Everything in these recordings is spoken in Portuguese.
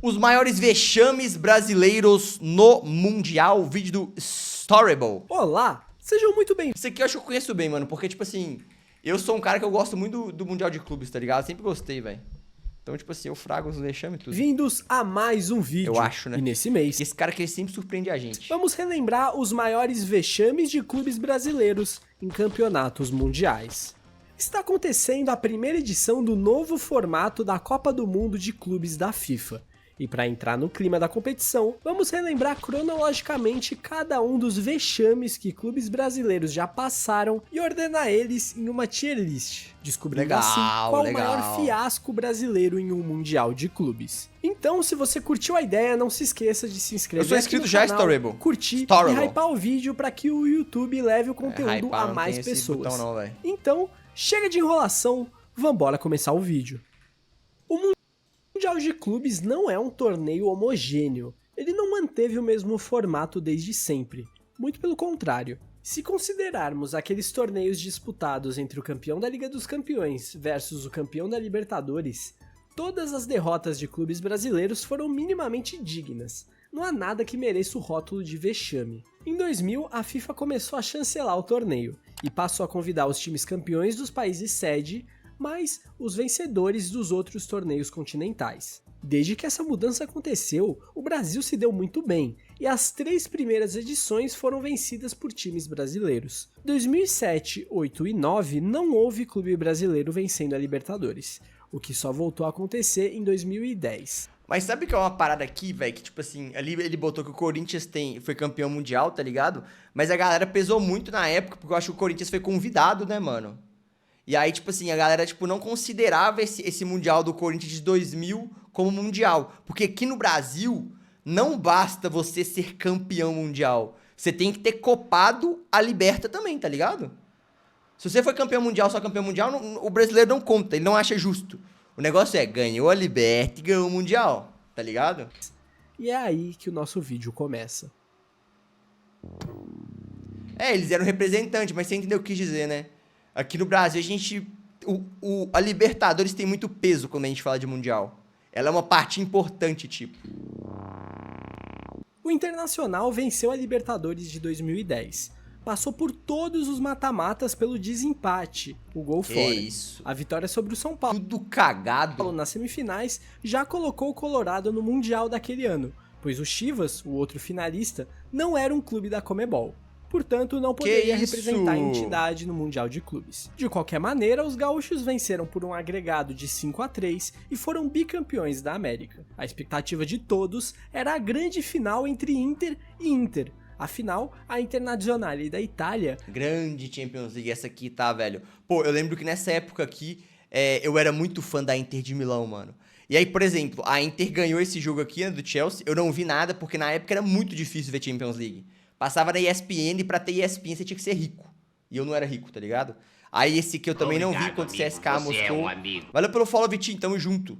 Os maiores vexames brasileiros no Mundial, vídeo do Storyble. Olá, sejam muito bem-vindos. Esse aqui eu acho que eu conheço bem, mano, porque, tipo assim, eu sou um cara que eu gosto muito do Mundial de Clubes, tá ligado? Sempre gostei, velho. Então, tipo assim, eu frago os vexames e tudo. Vindos a mais um vídeo. Eu acho, né? E nesse mês, Esse cara que ele sempre surpreende a gente. vamos relembrar os maiores vexames de clubes brasileiros em campeonatos mundiais. Está acontecendo a primeira edição do novo formato da Copa do Mundo de Clubes da FIFA. E para entrar no clima da competição, vamos relembrar cronologicamente cada um dos vexames que clubes brasileiros já passaram e ordenar eles em uma tier list, descobrindo assim qual o maior fiasco brasileiro em um mundial de clubes. Então, se você curtiu a ideia, não se esqueça de se inscrever Eu sou inscrito aqui no já, canal, Storyble. curtir Storyble. e hypar o vídeo para que o YouTube leve o conteúdo a mais pessoas. Então, chega de enrolação, vambora começar o vídeo. O Mundial de Clubes não é um torneio homogêneo, ele não manteve o mesmo formato desde sempre, muito pelo contrário. Se considerarmos aqueles torneios disputados entre o campeão da Liga dos Campeões versus o campeão da Libertadores, todas as derrotas de clubes brasileiros foram minimamente dignas, não há nada que mereça o rótulo de vexame. Em 2000, a FIFA começou a chancelar o torneio, e passou a convidar os times campeões dos países sede, mas os vencedores dos outros torneios continentais. Desde que essa mudança aconteceu, o Brasil se deu muito bem, e as 3 primeiras edições foram vencidas por times brasileiros. 2007, 8 e 9 não houve clube brasileiro vencendo a Libertadores, o que só voltou a acontecer em 2010. Mas sabe que é uma parada aqui, velho, que tipo assim, ali ele botou que o Corinthians foi campeão mundial, tá ligado? Mas a galera pesou muito na época, porque eu acho que o Corinthians foi convidado, né, mano? E aí, tipo assim, a galera, tipo, não considerava esse Mundial do Corinthians de 2000 como Mundial. Porque aqui no Brasil, não basta você ser campeão mundial. Você tem que ter copado a Liberta também, tá ligado? Se você foi campeão mundial, só campeão mundial, o brasileiro não conta, ele não acha justo. O negócio é, ganhou a Liberta e ganhou o Mundial, tá ligado? E é aí que o nosso vídeo começa. É, eles eram representantes, mas você entendeu o que eu quis dizer, né? Aqui no Brasil, a gente... A Libertadores tem muito peso quando a gente fala de Mundial. Ela é uma parte importante, tipo. O Internacional venceu a Libertadores de 2010. Passou por todos os mata-matas pelo desempate, o gol fora. Isso. A vitória sobre o São Paulo Tudo cagado. nas semifinais já colocou o Colorado no Mundial daquele ano, pois o Chivas, o outro finalista, não era um clube da Conmebol. Portanto, não poderia representar a entidade no Mundial de Clubes. De qualquer maneira, os gaúchos venceram por um agregado de 5-3 e foram bicampeões da América. A expectativa de todos era a grande final entre Inter e Inter. Afinal, a Internazionale da Itália... Grande Champions League essa aqui, tá, velho? Pô, eu lembro que nessa época aqui, eu era muito fã da Inter de Milão, mano. E aí, por exemplo, a Inter ganhou esse jogo aqui, né, do Chelsea. Eu não vi nada, porque na época era muito difícil ver Champions League. Passava na ESPN, e pra ter ESPN você tinha que ser rico. E eu não era rico, tá ligado? Aí esse aqui eu também não vi quando o CSK mostrou. Valeu pelo follow, Vitinho, tamo junto.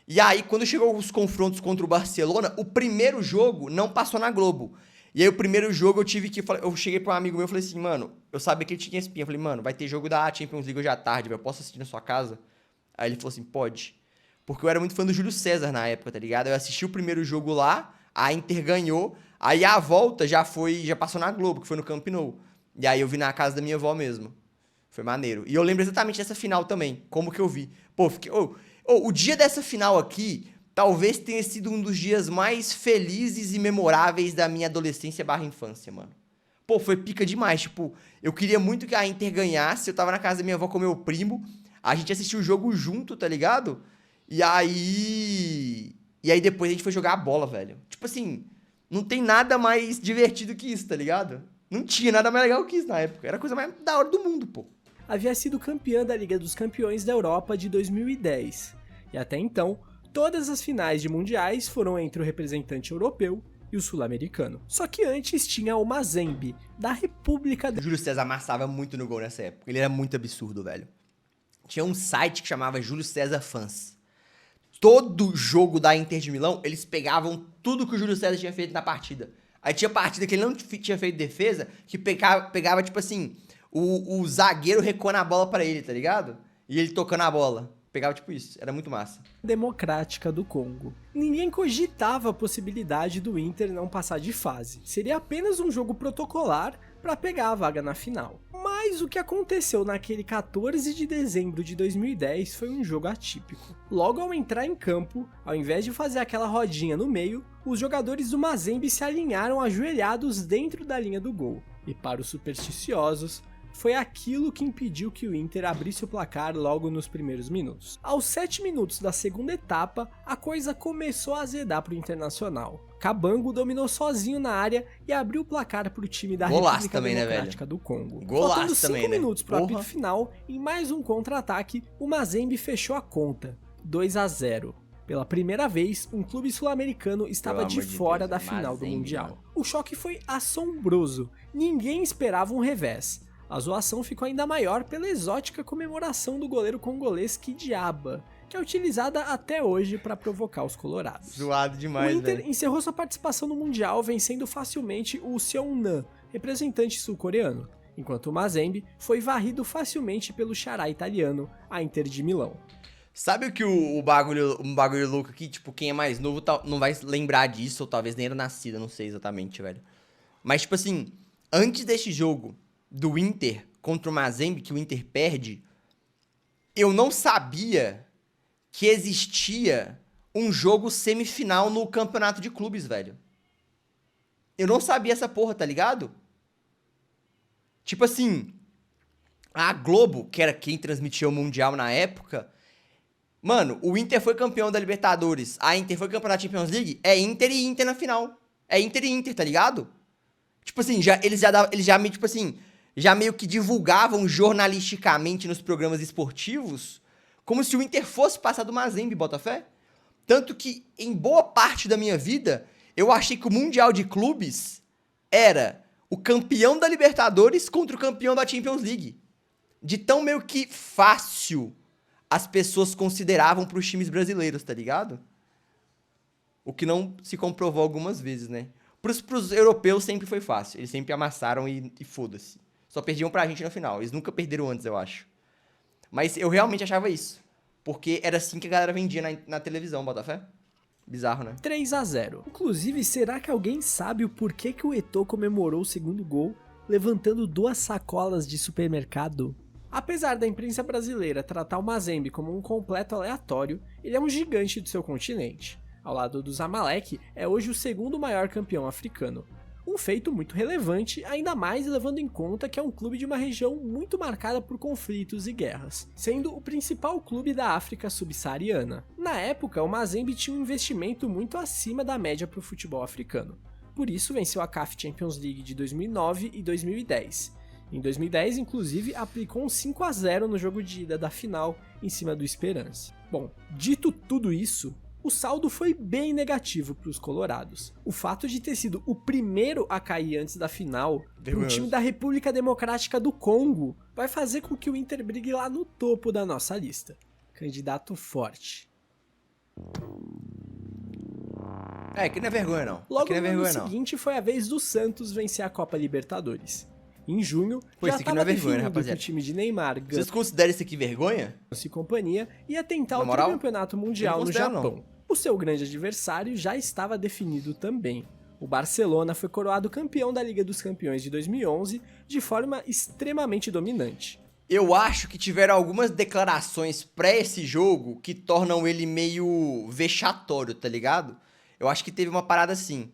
E aí, quando chegou os confrontos contra o Barcelona, o primeiro jogo não passou na Globo. E aí, o primeiro jogo eu tive que... Eu cheguei pra um amigo meu e falei assim, mano, eu sabia que ele tinha ESPN. Eu falei, mano, vai ter jogo da Champions League hoje à tarde, velho, eu posso assistir na sua casa? Aí ele falou assim, pode. Porque eu era muito fã do Júlio César na época, tá ligado? Eu assisti o primeiro jogo lá, a Inter ganhou... Aí a volta já passou na Globo, que foi no Camp Nou. E aí eu vi na casa da minha avó mesmo. Foi maneiro. E eu lembro exatamente dessa final também, como que eu vi. Pô, fiquei... o dia dessa final aqui, talvez tenha sido um dos dias mais felizes e memoráveis da minha adolescência / infância, mano. Pô, foi pica demais, tipo, eu queria muito que a Inter ganhasse, eu tava na casa da minha avó com meu primo, a gente assistiu o jogo junto, tá ligado? E aí depois a gente foi jogar a bola, velho. Tipo assim... Não tem nada mais divertido que isso, tá ligado? Não tinha nada mais legal que isso na época. Era a coisa mais da hora do mundo, pô. Havia sido campeã da Liga dos Campeões da Europa de 2010. E até então, todas as finais de mundiais foram entre o representante europeu e o sul-americano. Só que antes tinha o Mazembe, da República O Júlio César amassava muito no gol nessa época. Ele era muito absurdo, velho. Tinha um site que chamava Júlio César Fans. Todo jogo da Inter de Milão, eles pegavam tudo que o Júlio César tinha feito na partida. Aí tinha partida que ele não tinha feito defesa, que pegava tipo assim, o zagueiro recuando a bola pra ele, tá ligado? E ele tocando a bola. pegava tipo isso, era muito massa. Democrática do Congo. Ninguém cogitava a possibilidade do Inter não passar de fase. Seria apenas um jogo protocolar para pegar a vaga na final. Mas o que aconteceu naquele 14 de dezembro de 2010 foi um jogo atípico. Logo ao entrar em campo, ao invés de fazer aquela rodinha no meio, os jogadores do Mazembe se alinharam ajoelhados dentro da linha do gol. E para os supersticiosos, foi aquilo que impediu que o Inter abrisse o placar logo nos primeiros minutos. Aos 7 minutos da segunda etapa, a coisa começou a azedar para o Internacional. Cabango dominou sozinho na área e abriu o placar para o time da República Democrática do Congo. Faltando 5 minutos para o apito final, em mais um contra-ataque, o Mazembe fechou a conta, 2-0. Pela primeira vez, um clube sul-americano estava de fora da final do Mundial. O choque foi assombroso, ninguém esperava um revés. A zoação ficou ainda maior pela exótica comemoração do goleiro congolês Kidiaba, que é utilizada até hoje para provocar os colorados. Zoado demais, o Inter encerrou sua participação no Mundial vencendo facilmente o Seongnam, representante sul-coreano, enquanto o Mazembe foi varrido facilmente pelo xará italiano, a Inter de Milão. Sabe o que um bagulho louco aqui? Tipo, quem é mais novo não vai lembrar disso, ou talvez nem era nascido, não sei exatamente, velho. Mas, tipo assim, antes deste jogo do Inter contra o Mazembe, que o Inter perde, eu não sabia que existia um jogo semifinal no campeonato de clubes, velho. Eu não sabia essa porra, tá ligado? Tipo assim, a Globo, que era quem transmitia o Mundial na época, mano, o Inter foi campeão da Libertadores, a Inter foi campeão da Champions League, é Inter e Inter na final. É Inter e Inter, tá ligado? Tipo assim, eles já meio que divulgavam jornalisticamente nos programas esportivos como se o Inter fosse passar do Mazembe, Botafé. Tanto que, em boa parte da minha vida, eu achei que o Mundial de Clubes era o campeão da Libertadores contra o campeão da Champions League. De tão meio que fácil as pessoas consideravam pros times brasileiros, tá ligado? O que não se comprovou algumas vezes, né? Pros europeus sempre foi fácil. Eles sempre amassaram e foda-se. Só perdiam pra gente no final. Eles nunca perderam antes, eu acho. Mas eu realmente achava isso. Porque era assim que a galera vendia na televisão, Botafé. Bizarro, né? 3-0. Inclusive, será que alguém sabe o porquê que o Eto'o comemorou o segundo gol levantando 2 sacolas de supermercado? Apesar da imprensa brasileira tratar o Mazembe como um completo aleatório, ele é um gigante do seu continente. Ao lado do Zamalek, é hoje o segundo maior campeão africano. Um feito muito relevante, ainda mais levando em conta que é um clube de uma região muito marcada por conflitos e guerras, sendo o principal clube da África subsaariana. Na época, o Mazembe tinha um investimento muito acima da média para o futebol africano. Por isso, venceu a CAF Champions League de 2009 e 2010. Em 2010, inclusive, aplicou um 5-0 no jogo de ida da final em cima do Esperance. Bom, dito tudo isso, o saldo foi bem negativo para os colorados. O fato de ter sido o primeiro a cair antes da final, o time da República Democrática do Congo, vai fazer com que o Inter brigue lá no topo da nossa lista. Candidato forte. Que não é vergonha não. Logo no ano seguinte foi a vez do Santos vencer a Copa Libertadores. Em junho, já estava definido que o time de Neymar, Vocês consideram isso aqui vergonha? E companhia ia tentar o tricampeonato mundial no Japão. O seu grande adversário já estava definido também. O Barcelona foi coroado campeão da Liga dos Campeões de 2011 de forma extremamente dominante. Eu acho que tiveram algumas declarações pré esse jogo que tornam ele meio vexatório, tá ligado? Eu acho que teve uma parada assim.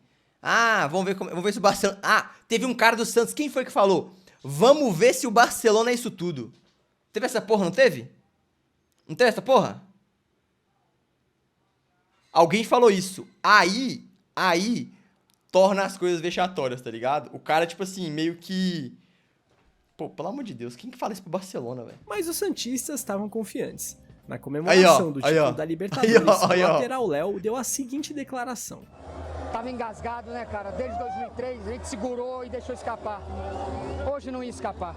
Vamos ver se o Barcelona... teve um cara do Santos, quem foi que falou? Vamos ver se o Barcelona é isso tudo. Teve essa porra, não teve? Não teve essa porra? Alguém falou isso. Aí, torna as coisas vexatórias, tá ligado? O cara, tipo assim, meio que... Pô, pelo amor de Deus, quem que fala isso pro Barcelona, velho? Mas os santistas estavam confiantes. Na comemoração do título da Libertadores, o lateral Léo deu a seguinte declaração. Tava engasgado, né, cara? Desde 2003 a gente segurou e deixou escapar. Hoje não ia escapar.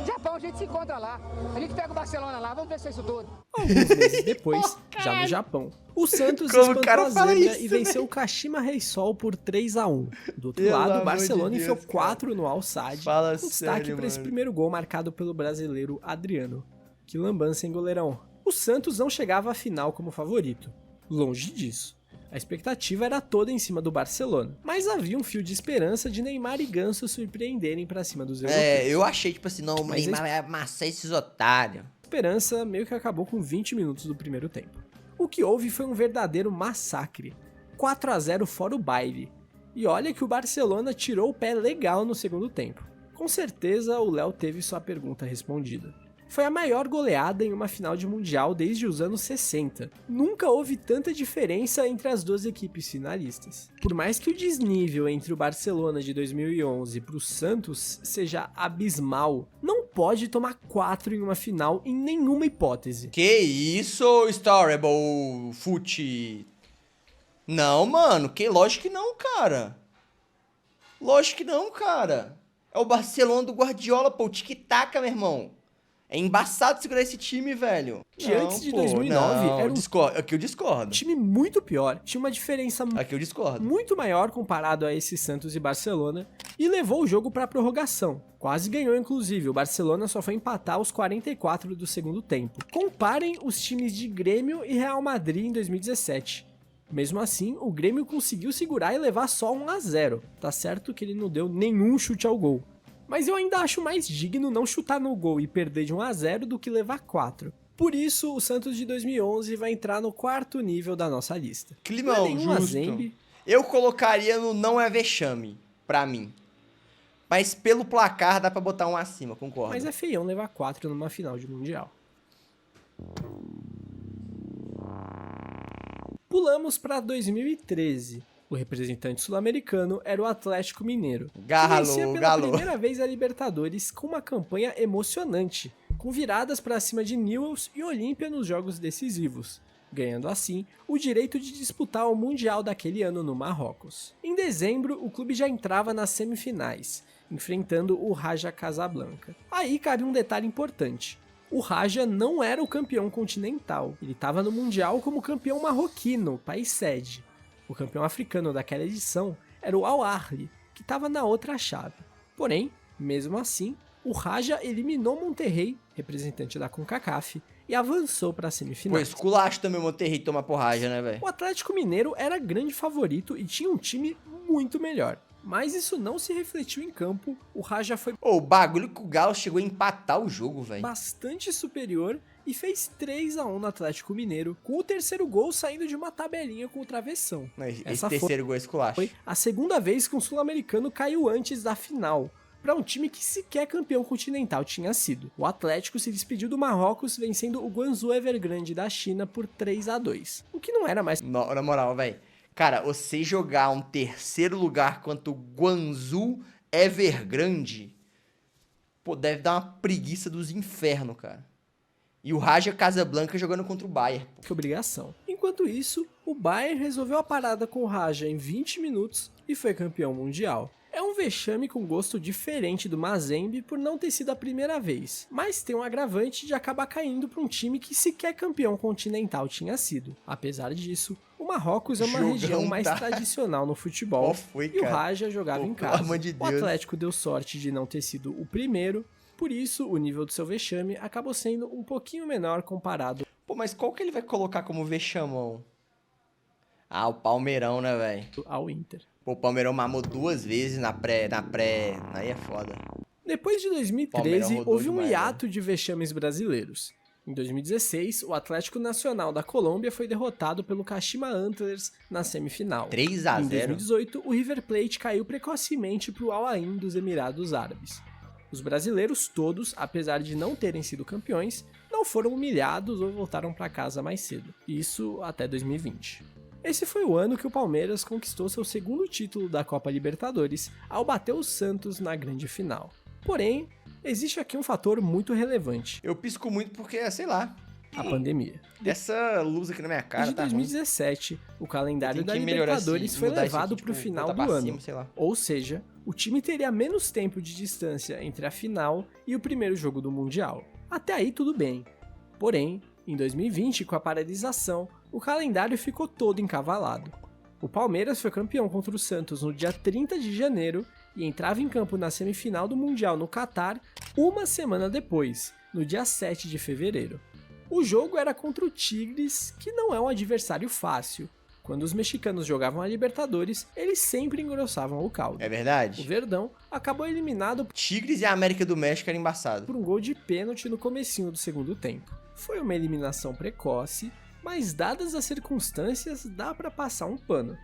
Japão, a gente se encontra lá. A gente pega o Barcelona lá, vamos ver se é isso tudo. Alguns meses depois, já no Japão, o Santos espantou a zebra e venceu o Kashima Reysol por 3-1. Do outro lado, o Barcelona enfiou 4 no Al Sadd, com destaque para esse primeiro gol marcado pelo brasileiro Adriano. Que lambança, hein, goleirão? O Santos não chegava à final como favorito. Longe disso. A expectativa era toda em cima do Barcelona, mas havia um fio de esperança de Neymar e Ganso surpreenderem pra cima dos europeus. Eu achei, tipo assim, não, o Neymar vai amassar esses otários. A esperança meio que acabou com 20 minutos do primeiro tempo. O que houve foi um verdadeiro massacre. 4-0 fora o baile. E olha que o Barcelona tirou o pé legal no segundo tempo. Com certeza o Léo teve sua pergunta respondida. Foi a maior goleada em uma final de Mundial desde os anos 60. Nunca houve tanta diferença entre as duas equipes finalistas. Por mais que o desnível entre o Barcelona de 2011 para o Santos seja abismal, não pode tomar 4 em uma final em nenhuma hipótese. Que isso, Storable Fute? Não, mano, lógico que não, cara. Lógico que não, cara. É o Barcelona do Guardiola, pô, o tic-tac, meu irmão. É embaçado segurar esse time, velho. Antes de 2009, era Aqui eu discordo. Time muito pior. Tinha uma diferença Aqui eu discordo. Muito maior comparado a esse Santos e Barcelona. E levou o jogo pra prorrogação. Quase ganhou, inclusive. O Barcelona só foi empatar aos 44 do segundo tempo. Comparem os times de Grêmio e Real Madrid em 2017. Mesmo assim, o Grêmio conseguiu segurar e levar só 1-0. Tá certo que ele não deu nenhum chute ao gol. Mas eu ainda acho mais digno não chutar no gol e perder de 1-0 do que levar 4. Por isso, o Santos de 2011 vai entrar no 4º nível da nossa lista. Climão, justo. Eu colocaria no não é vexame, pra mim. Mas pelo placar dá pra botar um acima, concordo. Mas é feião levar 4 numa final de Mundial. Pulamos pra 2013. O representante sul-americano era o Atlético Mineiro, que vencia pela primeira vez a Libertadores com uma campanha emocionante, com viradas para cima de Newell's e Olímpia nos jogos decisivos, ganhando assim o direito de disputar o Mundial daquele ano no Marrocos. Em dezembro, o clube já entrava nas semifinais, enfrentando o Raja Casablanca. Aí cabe um detalhe importante. O Raja não era o campeão continental, ele estava no Mundial como campeão marroquino, país sede. O campeão africano daquela edição era o Al Ahly, que estava na outra chave. Porém, mesmo assim, o Raja eliminou Monterrey, representante da CONCACAF, e avançou para a semifinal. Pô, esculacho também o Monterrey tomar porragem, né, velho? O Atlético Mineiro era grande favorito e tinha um time muito melhor. Mas isso não se refletiu em campo, o Raja foi... O bagulho que o Galo chegou a empatar o jogo, velho. Bastante superior e fez 3-1 no Atlético Mineiro, com o terceiro gol saindo de uma tabelinha com o travessão. Esse terceiro gol é esculacho. Foi a segunda vez que um sul-americano caiu antes da final, para um time que sequer campeão continental tinha sido. O Atlético se despediu do Marrocos vencendo o Guangzhou Evergrande da China por 3-2, o que não era mais... Na moral, velho. Cara, você jogar um terceiro lugar contra o Guangzhou Evergrande, pô, deve dar uma preguiça dos infernos, cara. E o Raja Casablanca jogando contra o Bayern. Que obrigação. Enquanto isso, o Bayern resolveu a parada com o Raja em 20 minutos e foi campeão mundial. É um vexame com gosto diferente do Mazembe por não ter sido a primeira vez, mas tem um agravante de acabar caindo para um time que sequer campeão continental tinha sido. Apesar disso, o Marrocos é uma região mais tradicional no futebol e o Raja jogava em casa. O Atlético deu sorte de não ter sido o primeiro, por isso o nível do seu vexame acabou sendo um pouquinho menor comparado. Pô, mas qual que ele vai colocar como vexamão? Ah, o Palmeirão, né, velho? Ao Inter. Pô, o Palmeirão mamou 2 vezes na pré... Aí é foda. Depois de 2013, houve um hiato de vexames brasileiros. Em 2016, o Atlético Nacional da Colômbia foi derrotado pelo Kashima Antlers na semifinal. 3-0. Em 2018, o River Plate caiu precocemente para o Al Ain dos Emirados Árabes. Os brasileiros todos, apesar de não terem sido campeões, não foram humilhados ou voltaram para casa mais cedo. Isso até 2020. Esse foi o ano que o Palmeiras conquistou seu segundo título da Copa Libertadores ao bater o Santos na grande final. Porém, existe aqui um fator muito relevante. Eu pisco muito porque, sei lá, a pandemia. Essa luz aqui na minha cara tá ruim. Em 2017, o calendário da Libertadores foi levado para o final do ano. Ou seja, o time teria menos tempo de distância entre a final e o primeiro jogo do Mundial. Até aí tudo bem. Porém, em 2020, com a paralisação, o calendário ficou todo encavalado. O Palmeiras foi campeão contra o Santos no dia 30 de janeiro e entrava em campo na semifinal do Mundial no Catar uma semana depois, no dia 7 de fevereiro. O jogo era contra o Tigres, que não é um adversário fácil. Quando os mexicanos jogavam a Libertadores, eles sempre engrossavam o caldo. É verdade. O Verdão acabou eliminado Tigres e a América do México era embaçado. por um gol de pênalti no comecinho do segundo tempo. Foi uma eliminação precoce, mas dadas as circunstâncias, dá pra passar um pano.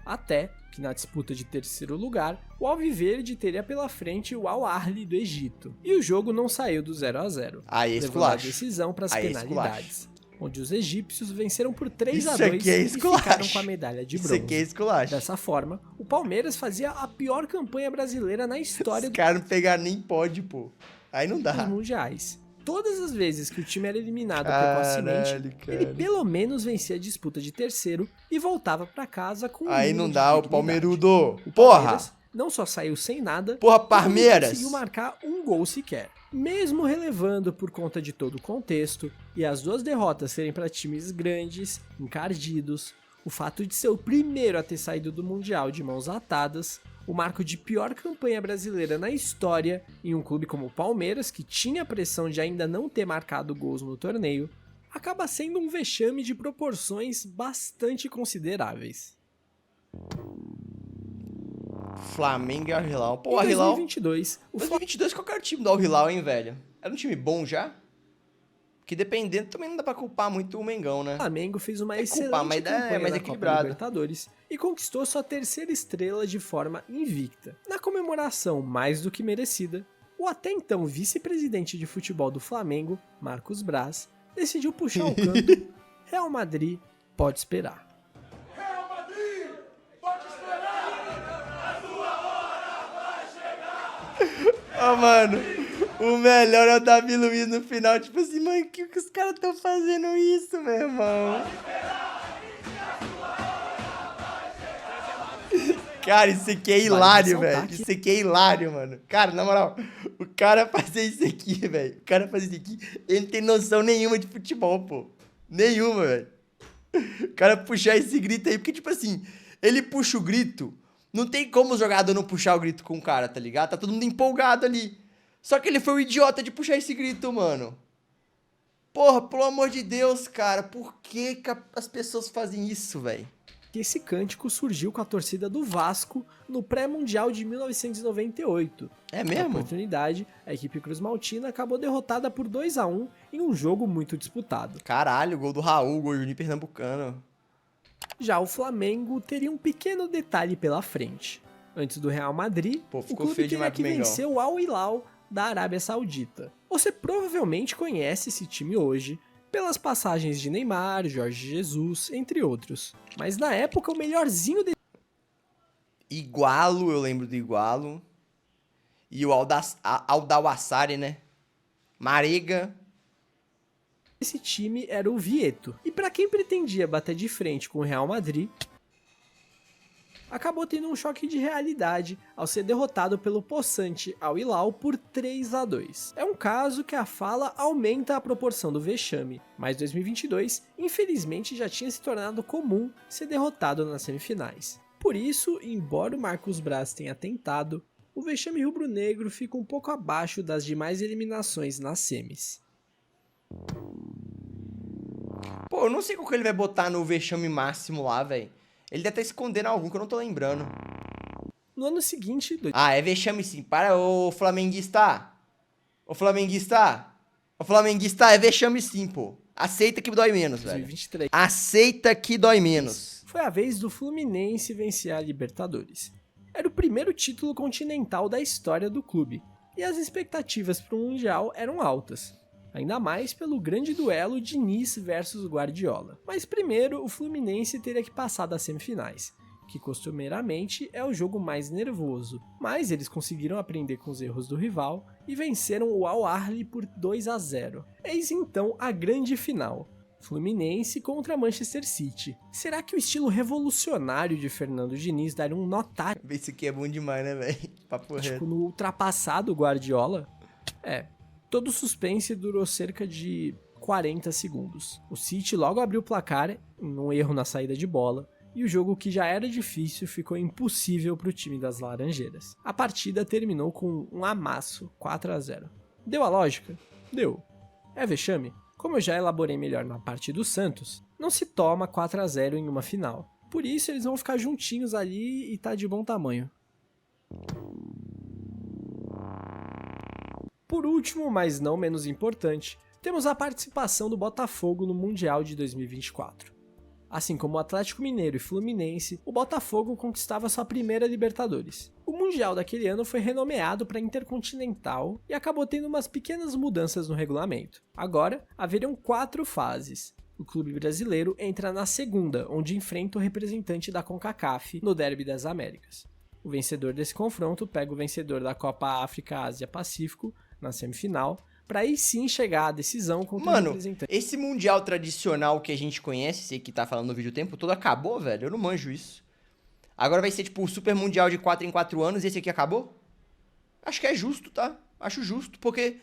Até que na disputa de terceiro lugar, o Alviverde teria pela frente o Al Ahly do Egito. E o jogo não saiu do 0-0. Aí é levando a esculacho. decisão para as Aí é penalidades, onde os egípcios venceram por 3-2 Isso aqui é e esculacho. ficaram com a medalha de bronze. Isso aqui é esculacho. Dessa forma, o Palmeiras fazia a pior campanha brasileira na história Os caras não pegaram nem pódio, pô. Aí não dos dá. mundiais. Todas as vezes que o time era eliminado Caralho, precocemente, cara. ele pelo menos vencia a disputa de terceiro e voltava pra casa com um Aí mínimo não de dá, o dignidade. Palmeirudo. O Porra! Palmeiras não só saiu sem nada, Porra, como Palmeiras! não conseguiu marcar um gol sequer. Mesmo relevando por conta de todo o contexto e as duas derrotas serem para times grandes, encardidos, o fato de ser o primeiro a ter saído do Mundial de mãos atadas, o marco de pior campanha brasileira na história em um clube como o Palmeiras, que tinha a pressão de ainda não ter marcado gols no torneio, acaba sendo um vexame de proporções bastante consideráveis. Flamengo e Al Hilal. Pô, Em Al Hilal... 2022, o 2022, qual que era o time do Al Hilal, hein, velho? Era um time bom já? Que dependendo também não dá pra culpar muito o Mengão, né? Flamengo fez uma É excelente culpa, mas campanha mais na equilibrado. Copa Libertadores e conquistou sua terceira estrela de forma invicta. Na comemoração mais do que merecida, o até então vice-presidente de futebol do Flamengo, Marcos Braz, decidiu puxar o canto Real Madrid pode esperar. Real Madrid, pode esperar, a sua hora vai chegar. Ah, mano, o melhor é o Davi Luiz no final, tipo assim, mano, que os caras estão fazendo isso, meu irmão? Cara, isso aqui é hilário, ressaltar velho. Isso aqui é hilário, mano. Cara, na moral, o cara fazer isso aqui, velho. O cara fazer isso aqui, ele não tem noção nenhuma de futebol, pô. Nenhuma, velho. O cara puxar esse grito aí, porque, tipo assim, ele puxa o grito, não tem como o jogador não puxar o grito com o cara, tá ligado? Tá todo mundo empolgado ali. Só que ele foi o idiota de puxar esse grito, mano. Porra, pelo amor de Deus, cara, por que as pessoas fazem isso, velho? Esse cântico surgiu com a torcida do Vasco no pré-mundial de 1998. É Na mesmo? oportunidade, a equipe cruzmaltina acabou derrotada por 2-1 em um jogo muito disputado. Caralho, gol do Raul, gol de Pernambucano. Já o Flamengo teria um pequeno detalhe pela frente. Antes do Real Madrid, Pô, o ficou clube feio teria demais que pro Mengão. vencer o Al Hilal da Arábia Saudita. Você provavelmente conhece esse time hoje pelas passagens de Neymar, Jorge Jesus, entre outros. Mas na época o melhorzinho Igualo, eu lembro do Igualo. E o Aldawassari, né? Marega. desse time era o Vieto. E para quem pretendia bater de frente com o Real Madrid, acabou tendo um choque de realidade ao ser derrotado pelo possante Al Hilal por 3-2. É um caso que a fala aumenta a proporção do vexame, mas 2022 infelizmente já tinha se tornado comum ser derrotado nas semifinais. Por isso, embora o Marcos Braz tenha tentado, o vexame rubro-negro fica um pouco abaixo das demais eliminações nas semis. Pô, eu não sei qual que ele vai botar no vexame máximo lá, velho. Ele deve estar escondendo algum que eu não tô lembrando. No ano seguinte, Ah, é vexame sim. Para, ô flamenguista. Ô flamenguista. Ô flamenguista, é vexame sim, pô. Aceita que dói menos, velho. 2023. Aceita que dói menos. Foi a vez do Fluminense vencer a Libertadores. Era o primeiro título continental da história do clube, e as expectativas para o Mundial eram altas, ainda mais pelo grande duelo Diniz versus Guardiola. Mas primeiro, o Fluminense teria que passar das semifinais, que costumeiramente é o jogo mais nervoso, mas eles conseguiram aprender com os erros do rival e venceram o Al Ahly por 2-0. Eis então a grande final. Fluminense contra Manchester City. Será que o estilo revolucionário de Fernando Diniz daria um nó tático Isso aqui é bom demais, né, velho? Papo reto. no ultrapassado Guardiola? Todo o suspense durou cerca de 40 segundos. O City logo abriu o placar, um erro na saída de bola, e o jogo que já era difícil ficou impossível para o time das Laranjeiras. A partida terminou com um amasso 4-0. Deu a lógica? Deu. É vexame? Como eu já elaborei melhor na parte do Santos, não se toma 4 a 0 em uma final. Por isso eles vão ficar juntinhos ali e tá de bom tamanho. Por último, mas não menos importante, temos a participação do Botafogo no Mundial de 2024. Assim como o Atlético Mineiro e Fluminense, o Botafogo conquistava sua primeira Libertadores. O Mundial daquele ano foi renomeado para Intercontinental e acabou tendo umas pequenas mudanças no regulamento. Agora, haveriam 4 fases. O clube brasileiro entra na segunda, onde enfrenta o representante da CONCACAF no Derby das Américas. O vencedor desse confronto pega o vencedor da Copa África Ásia Pacífico na semifinal, pra aí sim chegar à decisão contra o representante. Esse Mundial tradicional que a gente conhece, esse que tá falando no vídeo o tempo todo, acabou, velho? Eu não manjo isso. Agora vai ser tipo o Super Mundial de 4 em 4 anos e esse aqui acabou? Acho que é justo, tá? Acho justo, porque...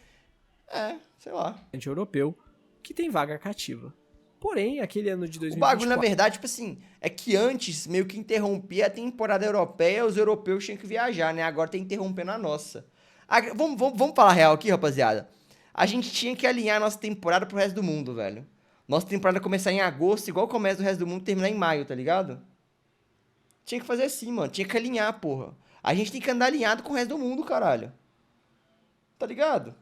sei lá. Europeu, que tem vaga cativa. Porém, aquele ano de 2024... O bagulho, na verdade, tipo assim, é que antes meio que interrompia a temporada europeia, os europeus tinham que viajar, né? Agora tá interrompendo a nossa. Vamos falar real aqui, rapaziada. A gente tinha que alinhar a nossa temporada pro resto do mundo, velho. Nossa temporada começar em agosto, igual começa o resto do mundo, e terminar em maio, tá ligado? Tinha que fazer assim, mano. Tinha que alinhar, porra. A gente tem que andar alinhado com o resto do mundo, caralho. Tá ligado?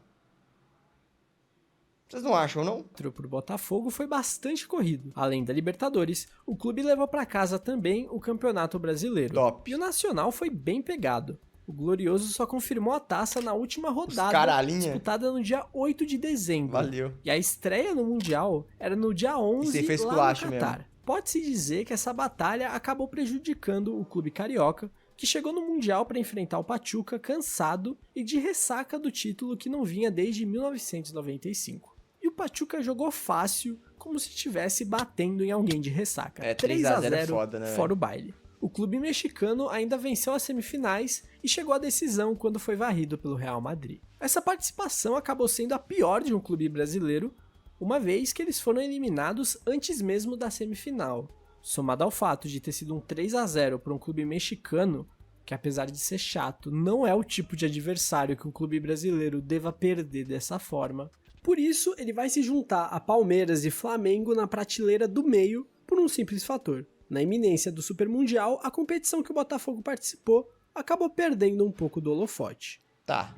Vocês não acham, não? Pro Botafogo foi bastante corrido. Além da Libertadores, o clube levou pra casa também o Campeonato Brasileiro. Top. E o Nacional foi bem pegado. O Glorioso só confirmou a taça na última rodada, disputada no dia 8 de dezembro. Valeu. E a estreia no Mundial era no dia 11 lá no Catar. Pode-se dizer que essa batalha acabou prejudicando o clube carioca, que chegou no Mundial para enfrentar o Pachuca cansado e de ressaca do título que não vinha desde 1995. E o Pachuca jogou fácil, como se estivesse batendo em alguém de ressaca. 3 a 0 é foda, né, fora o baile. O clube mexicano ainda venceu as semifinais e chegou à decisão quando foi varrido pelo Real Madrid. Essa participação acabou sendo a pior de um clube brasileiro, uma vez que eles foram eliminados antes mesmo da semifinal. Somado ao fato de ter sido um 3 a 0 para um clube mexicano, que apesar de ser chato, não é o tipo de adversário que um clube brasileiro deva perder dessa forma. Por isso, ele vai se juntar a Palmeiras e Flamengo na prateleira do meio por um simples fator. Na iminência do Super Mundial, a competição que o Botafogo participou acabou perdendo um pouco do holofote. Tá.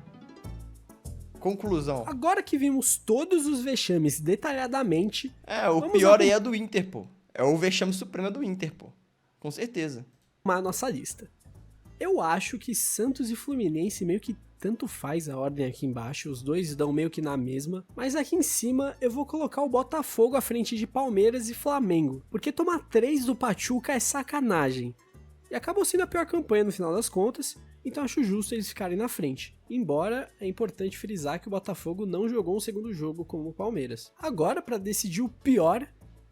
Conclusão. Agora que vimos todos os vexames detalhadamente... o pior aí é do Inter, pô. É o vexame supremo do Inter, pô. Com certeza. A nossa lista. Eu acho que Santos e Fluminense meio que tanto faz a ordem aqui embaixo, os dois dão meio que na mesma, mas aqui em cima eu vou colocar o Botafogo à frente de Palmeiras e Flamengo, porque tomar 3 do Pachuca é sacanagem. E acabou sendo a pior campanha no final das contas, então acho justo eles ficarem na frente. Embora é importante frisar que o Botafogo não jogou um segundo jogo como o Palmeiras. Agora, para decidir o pior,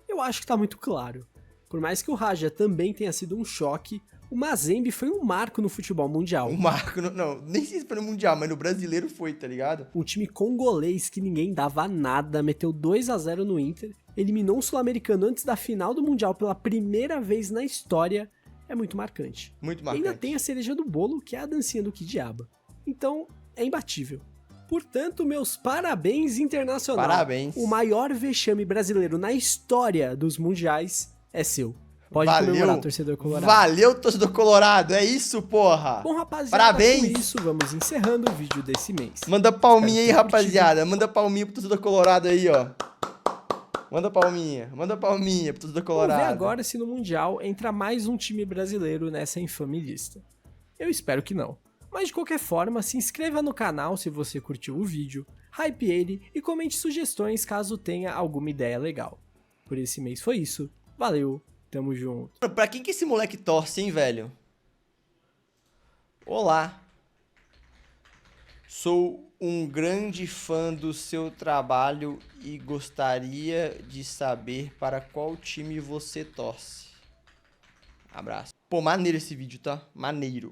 eu acho que tá muito claro. Por mais que o Raja também tenha sido um choque, o Mazembe foi um marco no futebol mundial. Um marco? Não, nem sei se foi no mundial, mas no brasileiro foi, tá ligado? Um time congolês que ninguém dava nada, meteu 2 a 0 no Inter, eliminou um sul-americano antes da final do mundial pela primeira vez na história, é muito marcante. Muito marcante. E ainda tem a cereja do bolo, que é a dancinha do Que Diaba. Então, é imbatível. Portanto, meus parabéns, Internacional. Parabéns. O maior vexame brasileiro na história dos mundiais é seu. Pode comemorar, torcedor colorado. Valeu, torcedor colorado. É isso, porra. Bom, rapaziada, parabéns. Com isso, vamos encerrando o vídeo desse mês. Manda palminha aí, rapaziada. Manda palminha pro torcedor colorado aí, ó. Manda palminha pro torcedor colorado. Vamos ver agora se no Mundial entra mais um time brasileiro nessa infame lista. Eu espero que não. Mas de qualquer forma, se inscreva no canal se você curtiu o vídeo, hype ele e comente sugestões caso tenha alguma ideia legal. Por esse mês foi isso. Valeu. Tamo junto. Pra quem que esse moleque torce, hein, velho? Olá. Sou um grande fã do seu trabalho e gostaria de saber para qual time você torce. Abraço. Pô, maneiro esse vídeo, tá? Maneiro.